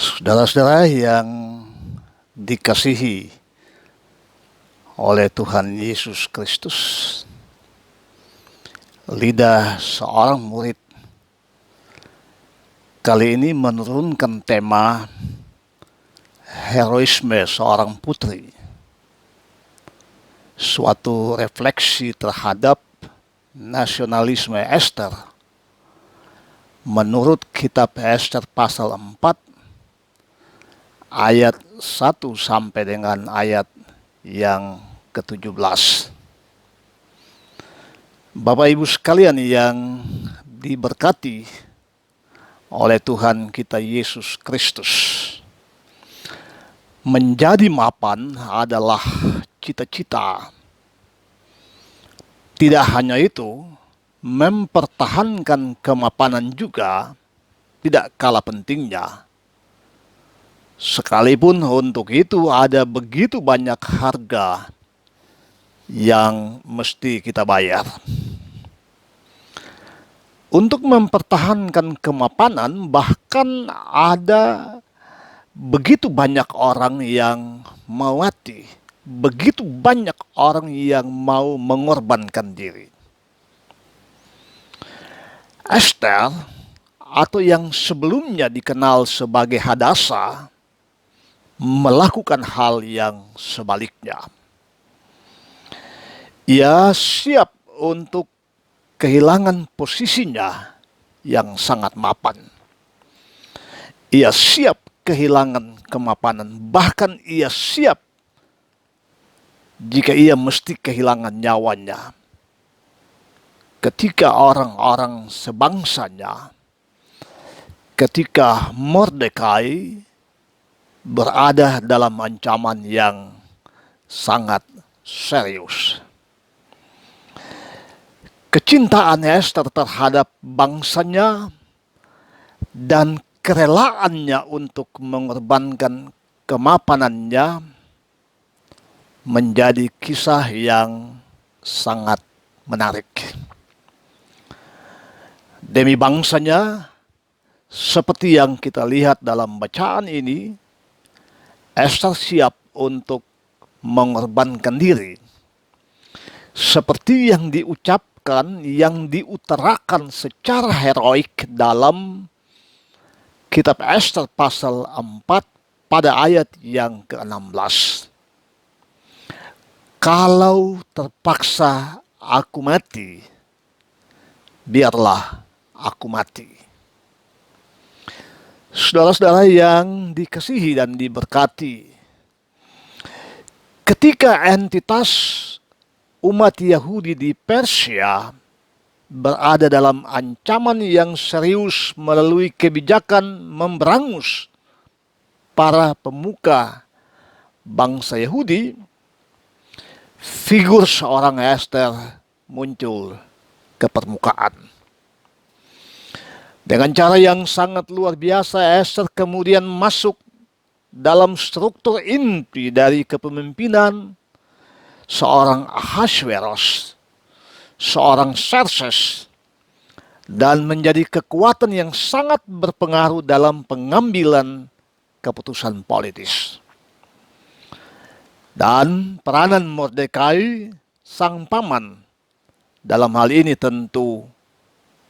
Saudara-saudara yang dikasihi oleh Tuhan Yesus Kristus, lidah seorang murid kali ini menurunkan tema heroisme seorang putri, suatu refleksi terhadap nasionalisme Ester menurut kitab Ester pasal 4 ayat 1 sampai dengan ayat yang ke-17. Bapak Ibu sekalian yang diberkati oleh Tuhan kita Yesus Kristus, menjadi mapan adalah cita-cita. Tidak hanya itu, mempertahankan kemapanan juga tidak kalah pentingnya. Sekalipun untuk itu ada begitu banyak harga yang mesti kita bayar. Untuk mempertahankan kemapanan, bahkan ada begitu banyak orang yang mati, begitu banyak orang yang mau mengorbankan diri. Ester, atau yang sebelumnya dikenal sebagai Hadasa, melakukan hal yang sebaliknya. Ia siap untuk kehilangan posisinya yang sangat mapan. Ia siap kehilangan kemapanan, bahkan ia siap jika ia mesti kehilangan nyawanya. Ketika orang-orang sebangsanya, ketika Mordekai berada dalam ancaman yang sangat serius. Kecintaan Ester terhadap bangsanya dan kerelaannya untuk mengorbankan kemapanannya menjadi kisah yang sangat menarik. Demi bangsanya, seperti yang kita lihat dalam bacaan ini, Ester siap untuk mengorbankan diri. Seperti yang diucapkan, yang diutarakan secara heroik dalam kitab Ester pasal 4 pada ayat yang ke-16. Kalau terpaksa aku mati, biarlah aku mati. Saudara-saudara yang dikasihi dan diberkati, ketika entitas umat Yahudi di Persia berada dalam ancaman yang serius melalui kebijakan memberangus para pemuka bangsa Yahudi, figur seorang Ester muncul ke permukaan. Dengan cara yang sangat luar biasa, Ester kemudian masuk dalam struktur inti dari kepemimpinan seorang Ahasveros, seorang Xerxes, dan menjadi kekuatan yang sangat berpengaruh dalam pengambilan keputusan politis. Dan peranan Mordekai, sang paman, dalam hal ini tentu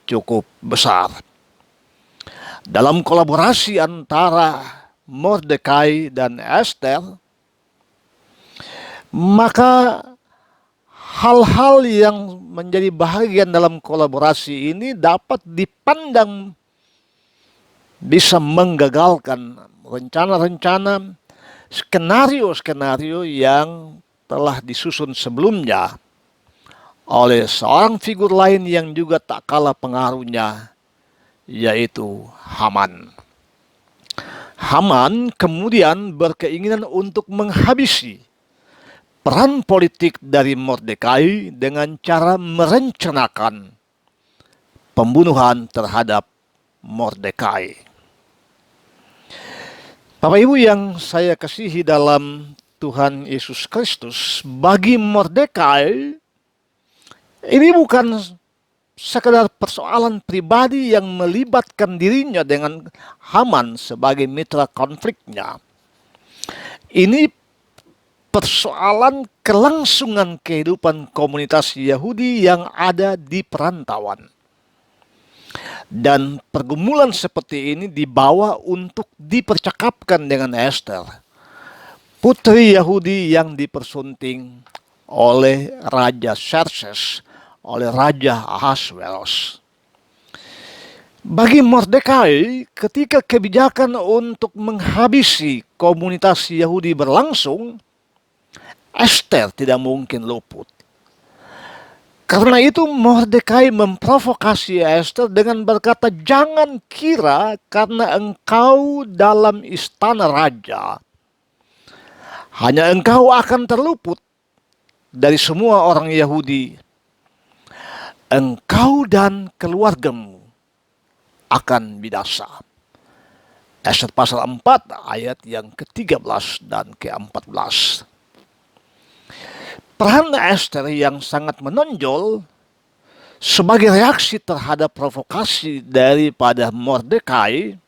cukup besar. Dalam kolaborasi antara Mordekai dan Ester, maka hal-hal yang menjadi bahagian dalam kolaborasi ini dapat dipandang bisa menggagalkan rencana-rencana, skenario-skenario yang telah disusun sebelumnya oleh seorang figur lain yang juga tak kalah pengaruhnya, yaitu Haman. Haman kemudian berkeinginan untuk menghabisi peran politik dari Mordekai dengan cara merencanakan pembunuhan terhadap Mordekai. Bapak Ibu yang saya kasihi dalam Tuhan Yesus Kristus, bagi Mordekai ini bukan sekedar persoalan pribadi yang melibatkan dirinya dengan Haman sebagai mitra konfliknya. Ini persoalan kelangsungan kehidupan komunitas Yahudi yang ada di perantauan. Dan pergumulan seperti ini dibawa untuk dipercakapkan dengan Esther, putri Yahudi yang dipersunting oleh Raja Xerxes, oleh Raja Ahasveros. Bagi Mordekai, ketika kebijakan untuk menghabisi komunitas Yahudi berlangsung, Esther tidak mungkin luput. Karena itu Mordekai memprovokasi Esther dengan berkata, "Jangan kira karena engkau dalam istana raja, hanya engkau akan terluput dari semua orang Yahudi. Engkau dan keluargamu akan binasa." Esther pasal 4 ayat yang ke-13 dan ke-14. Peran Esther yang sangat menonjol sebagai reaksi terhadap provokasi daripada Mordekai,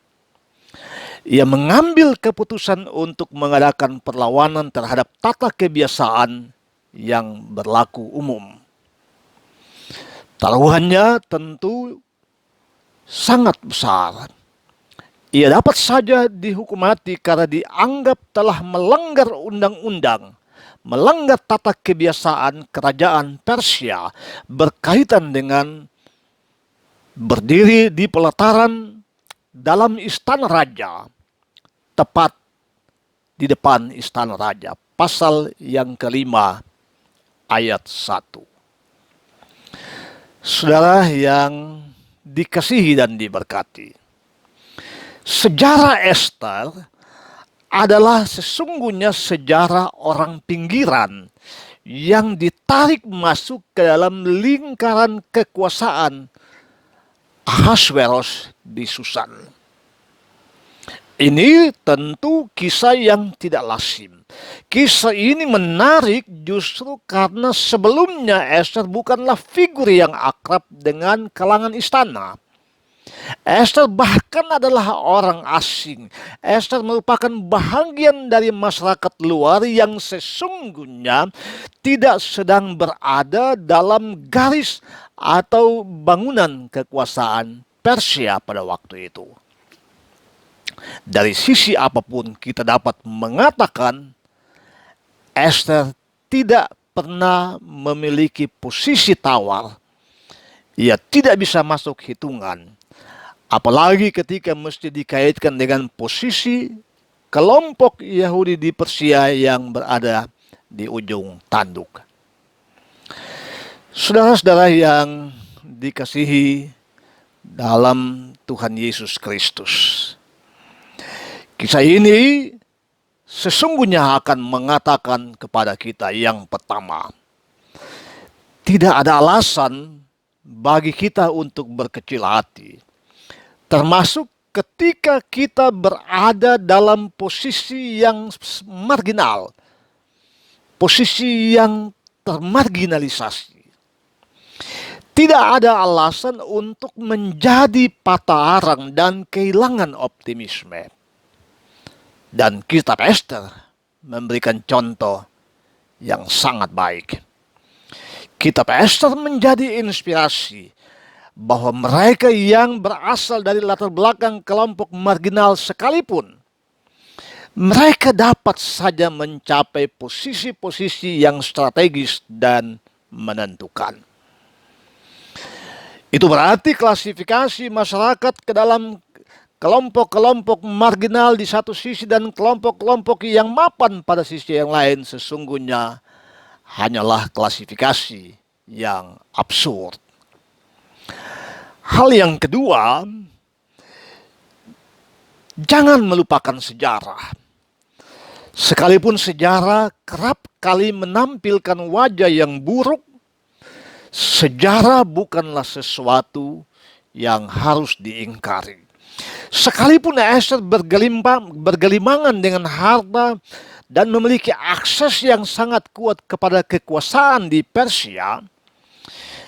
ia mengambil keputusan untuk mengadakan perlawanan terhadap tata kebiasaan yang berlaku umum. Taruhannya tentu sangat besar. Ia dapat saja dihukum mati karena dianggap telah melanggar undang-undang, melanggar tata kebiasaan kerajaan Persia berkaitan dengan berdiri di pelataran dalam istana raja, tepat di depan istana raja. Pasal yang kelima ayat 1. Saudara yang dikasihi dan diberkati, sejarah Esther adalah sesungguhnya sejarah orang pinggiran yang ditarik masuk ke dalam lingkaran kekuasaan Ahasveros di Susan. Ini tentu kisah yang tidak lazim. Kisah ini menarik justru karena sebelumnya Esther bukanlah figur yang akrab dengan kalangan istana. Esther bahkan adalah orang asing. Esther merupakan bahagian dari masyarakat luar yang sesungguhnya tidak sedang berada dalam garis atau bangunan kekuasaan Persia pada waktu itu. Dari sisi apapun kita dapat mengatakan Esther tidak pernah memiliki posisi tawar. Ia tidak bisa masuk hitungan. Apalagi ketika mesti dikaitkan dengan posisi kelompok Yahudi di Persia yang berada di ujung tanduk. Saudara-saudara yang dikasihi dalam Tuhan Yesus Kristus, kisah ini sesungguhnya akan mengatakan kepada kita yang pertama, tidak ada alasan bagi kita untuk berkecil hati. Termasuk ketika kita berada dalam posisi yang marginal, posisi yang termarginalisasi. Tidak ada alasan untuk menjadi patah arang dan kehilangan optimisme. Dan kitab Esther memberikan contoh yang sangat baik. Kitab Esther menjadi inspirasi bahwa mereka yang berasal dari latar belakang kelompok marginal sekalipun, mereka dapat saja mencapai posisi-posisi yang strategis dan menentukan. Itu berarti klasifikasi masyarakat ke dalam kelompok-kelompok marginal di satu sisi dan kelompok-kelompok yang mapan pada sisi yang lain sesungguhnya hanyalah klasifikasi yang absurd. Hal yang kedua, jangan melupakan sejarah. Sekalipun sejarah kerap kali menampilkan wajah yang buruk, sejarah bukanlah sesuatu yang harus diingkari. Sekalipun Esther bergelimangan dengan harta dan memiliki akses yang sangat kuat kepada kekuasaan di Persia,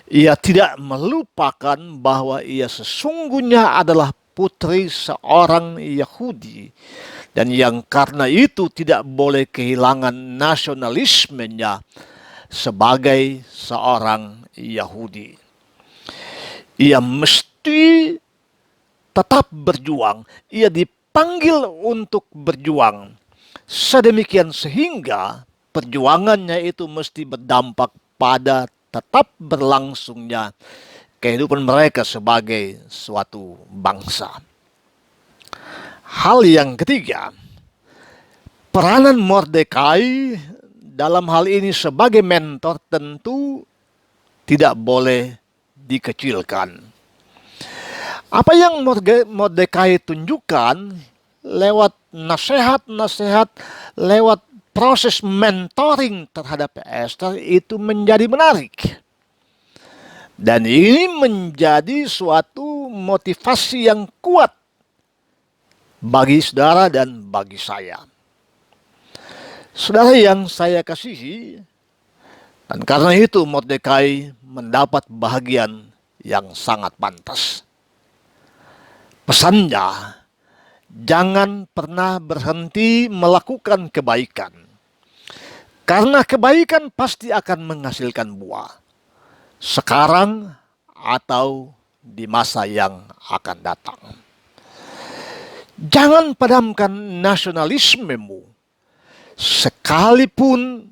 Ia tidak melupakan bahwa ia sesungguhnya adalah putri seorang Yahudi, dan yang karena itu tidak boleh kehilangan nasionalismenya sebagai seorang Yahudi. Ia mesti tetap berjuang, ia dipanggil untuk berjuang. Sedemikian sehingga perjuangannya itu mesti berdampak pada tetap berlangsungnya kehidupan mereka sebagai suatu bangsa. Hal yang ketiga, peranan Mordekai dalam hal ini sebagai mentor tentu tidak boleh dikecilkan. Apa yang Mordekai tunjukkan lewat nasihat-nasihat, lewat proses mentoring terhadap Esther itu menjadi menarik. Dan ini menjadi suatu motivasi yang kuat bagi saudara dan bagi saya. Saudara yang saya kasihi, dan karena itu Mordekai mendapat bahagian yang sangat pantas. Pesannya, jangan pernah berhenti melakukan kebaikan. Karena kebaikan pasti akan menghasilkan buah. Sekarang atau di masa yang akan datang. Jangan padamkan nasionalismemu. Sekalipun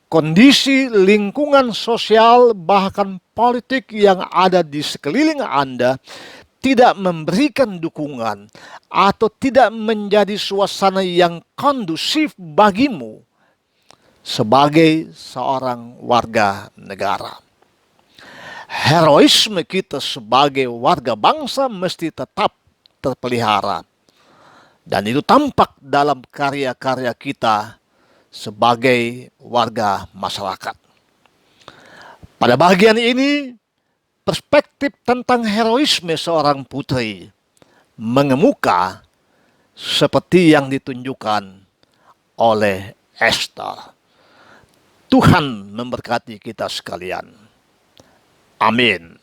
kondisi lingkungan sosial bahkan politik yang ada di sekeliling Anda tidak memberikan dukungan atau tidak menjadi suasana yang kondusif bagimu sebagai seorang warga negara. Heroisme kita sebagai warga bangsa mesti tetap terpelihara. Dan itu tampak dalam karya-karya kita sebagai warga masyarakat. Pada bagian ini, perspektif tentang heroisme seorang putri mengemuka seperti yang ditunjukkan oleh Esther. Tuhan memberkati kita sekalian. Amin.